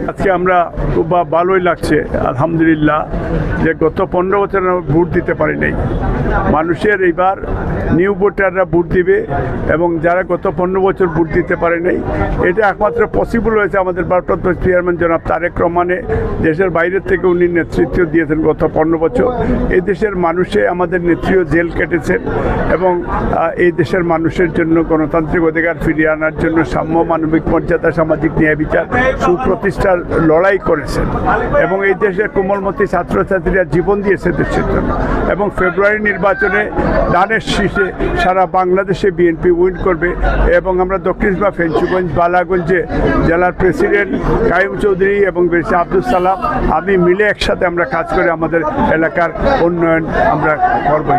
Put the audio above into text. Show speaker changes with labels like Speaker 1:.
Speaker 1: আজকে আমরা খুব ভালোই লাগছে আলহামদুলিল্লাহ যে গত 15 বছর ভোট দিতে পারি নাই। মানুষের এইবার নিউ ভোটাররা ভোট দিবে এবং যারা গত 15 বছর ভোট দিতে পারে নাই, এটা একমাত্র পসিবল হয়েছে আমাদের ভারপ্রাপ্ত চেয়ারম্যান জনাব তারেক রহমানে। দেশের বাইরের থেকে উনি নেতৃত্ব দিয়েছেন গত 15 বছর। এই দেশের মানুষে আমাদের নেত্রীও জেল কেটেছেন এবং এই দেশের মানুষের জন্য গণতান্ত্রিক অধিকার ফিরিয়ে আনার জন্য সাম্য, মানবিক মর্যাদা, সামাজিক ন্যায় বিচার সুপ্রতিষ্ঠার লড়াই করেছেন এবং এই দেশের কোমলমতি ছাত্রছাত্রীরা জীবন দিয়েছে দেশের জন্য। এবং ফেব্রুয়ারি নির্বাচনে ধানের শীষে সারা বাংলাদেশে বিএনপি উইন করবে এবং আমরা দক্ষিণ বা ফেঞ্চুগঞ্জ, বালাগঞ্জে জেলার প্রেসিডেন্ট কাইম চৌধুরী এবং বেশি আব্দুল সালাম আমি মিলে একসাথে আমরা কাজ করে আমাদের এলাকার উন্নয়ন আমরা করব।